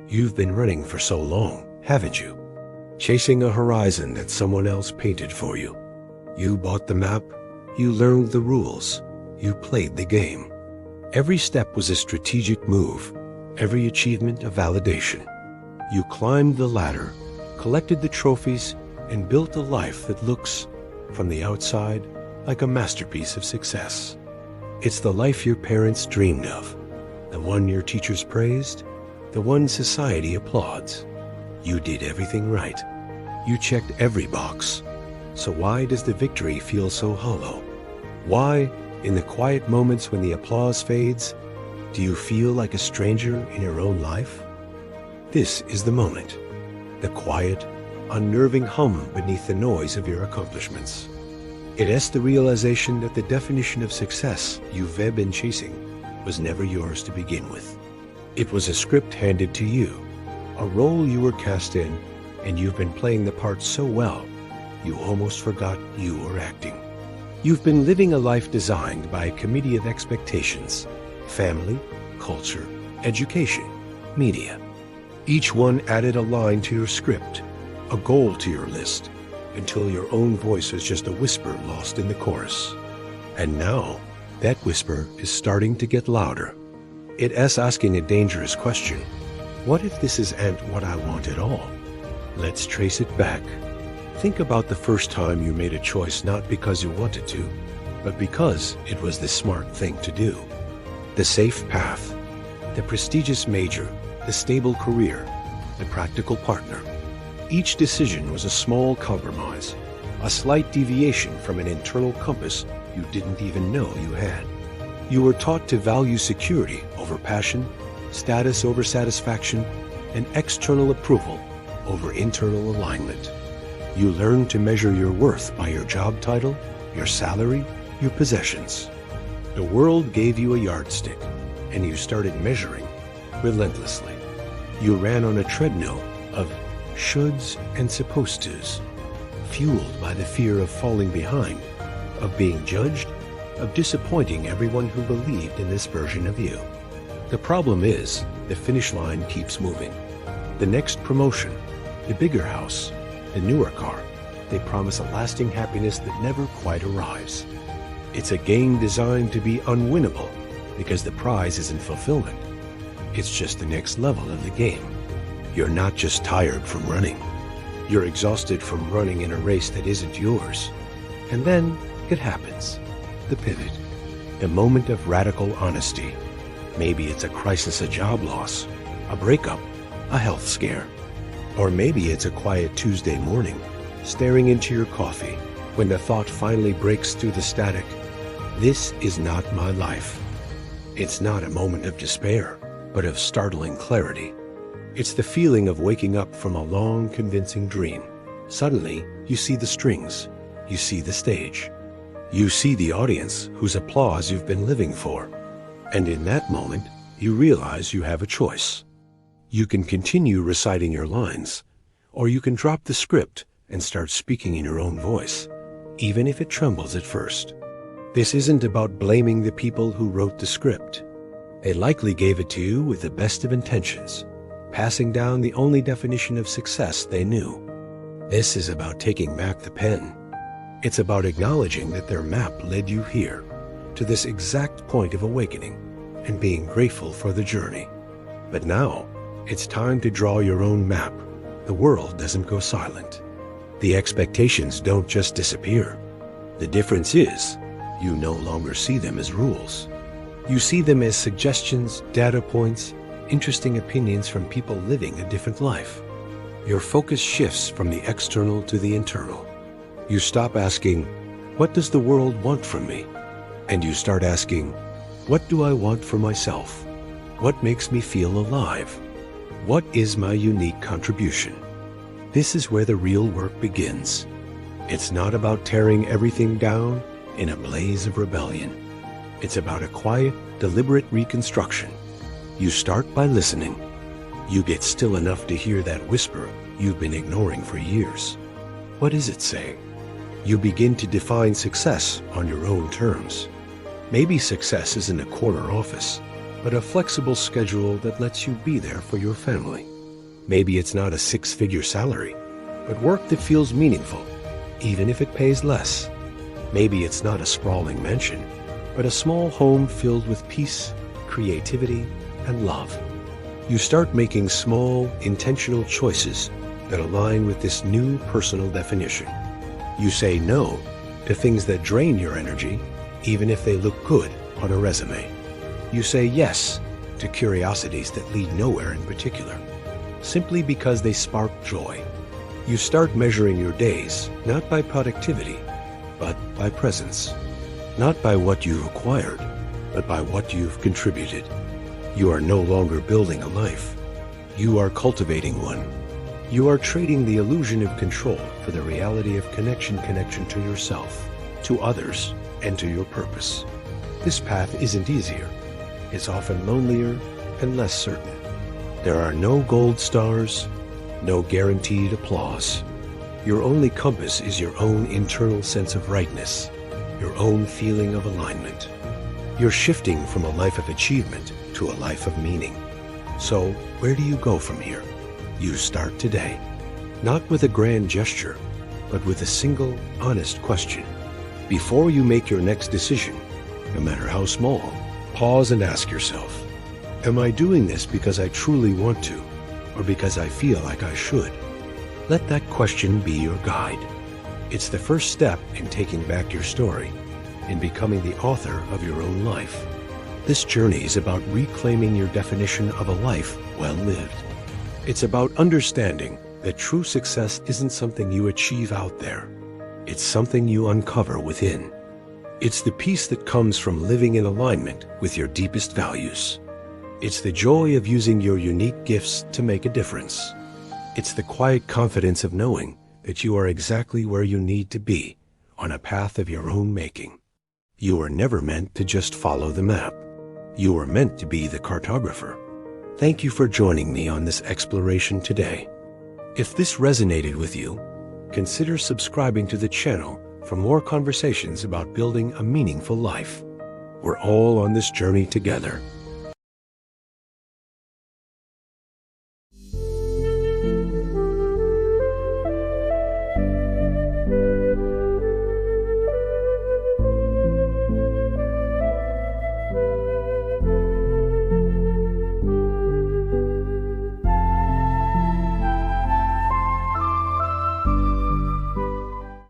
You've been running for so long, haven't you? Chasing a horizon that someone else painted for you. You bought the map, you learned the rules, you played the game. Every step was a strategic move, every achievement a validation. You climbed the ladder, collected the trophies, and built a life that looks, from the outside, like a masterpiece of success. It's the life your parents dreamed of, the one your teachers praised, the one society applauds. You did everything right. You checked every box. So why does the victory feel so hollow? Why, in the quiet moments when the applause fades, do you feel like a stranger in your own life? This is the moment, the quiet, unnerving hum beneath the noise of your accomplishments. It is the realization that the definition of success you've been chasing was never yours to begin with. It was a script handed to you, a role you were cast in, and you've been playing the part so well, you almost forgot you were acting. You've been living a life designed by a committee of expectations: family, culture, education, media. Each one added a line to your script, a goal to your list, until your own voice was just a whisper lost in the chorus. And now, that whisper is starting to get louder. It is asking a dangerous question. What if this isn't what I want at all? Let's trace it back. Think about the first time you made a choice not because you wanted to, but because it was the smart thing to do. The safe path, the prestigious major, the stable career, the practical partner. Each decision was a small compromise, a slight deviation from an internal compass you didn't even know you had. You were taught to value security over passion, status over satisfaction, and external approval over internal alignment. You learned to measure your worth by your job title, your salary, your possessions. The world gave you a yardstick, and you started measuring relentlessly. You ran on a treadmill of shoulds and supposed tos, fueled by the fear of falling behind, of being judged, of disappointing everyone who believed in this version of you. The problem is, the finish line keeps moving. The next promotion, the bigger house, the newer car, they promise a lasting happiness that never quite arrives. It's a game designed to be unwinnable because the prize isn't fulfillment. It's just the next level of the game. You're not just tired from running. You're exhausted from running in a race that isn't yours. And then it happens. The pivot. The moment of radical honesty. Maybe it's a crisis, a job loss, a breakup, a health scare. Or maybe it's a quiet Tuesday morning, staring into your coffee, when the thought finally breaks through the static. This is not my life. It's not a moment of despair, but of startling clarity. It's the feeling of waking up from a long, convincing dream. Suddenly, you see the strings. You see the stage. You see the audience whose applause you've been living for. And in that moment, you realize you have a choice. You can continue reciting your lines, or you can drop the script and start speaking in your own voice, even if it trembles at first. This isn't about blaming the people who wrote the script. They likely gave it to you with the best of intentions, passing down the only definition of success they knew. This is about taking back the pen. It's about acknowledging that their map led you here, to this exact point of awakening, and being grateful for the journey. But now, it's time to draw your own map. The world doesn't go silent. The expectations don't just disappear. The difference is, you no longer see them as rules. You see them as suggestions, data points, interesting opinions from people living a different life. Your focus shifts from the external to the internal. You stop asking, what does the world want from me? And you start asking, what do I want for myself? What makes me feel alive? What is my unique contribution? This is where the real work begins. It's not about tearing everything down in a blaze of rebellion. It's about a quiet, deliberate reconstruction. You start by listening. You get still enough to hear that whisper you've been ignoring for years. What is it saying? You begin to define success on your own terms. Maybe success isn't a corner office, but a flexible schedule that lets you be there for your family, Maybe it's not a six-figure salary, but work that feels meaningful, even if it pays less. Maybe it's not a sprawling mansion, but a small home filled with peace, creativity, and love. You start making small, intentional choices that align with this new personal definition. You say no to things that drain your energy, even if they look good on a resume. You say yes to curiosities that lead nowhere in particular, simply because they spark joy. You start measuring your days not by productivity, but by presence. Not by what you've acquired, but by what you've contributed. You are no longer building a life. You are cultivating one. You are trading the illusion of control for the reality of connection to yourself, to others, and to your purpose. This path isn't easier. It's often lonelier and less certain. There are no gold stars, no guaranteed applause. Your only compass is your own internal sense of rightness, your own feeling of alignment. You're shifting from a life of achievement to a life of meaning. So, where do you go from here? You start today, not with a grand gesture, but with a single, honest question. Before you make your next decision, no matter how small, pause and ask yourself, am I doing this because I truly want to, or because I feel like I should? Let that question be your guide. It's the first step in taking back your story, in becoming the author of your own life. This journey is about reclaiming your definition of a life well lived. It's about understanding that true success isn't something you achieve out there. It's something you uncover within. It's the peace that comes from living in alignment with your deepest values. It's the joy of using your unique gifts to make a difference. It's the quiet confidence of knowing that you are exactly where you need to be on a path of your own making. You were never meant to just follow the map. You were meant to be the cartographer. Thank you for joining me on this exploration today. If this resonated with you, consider subscribing to the channel for more conversations about building a meaningful life. We're all on this journey together.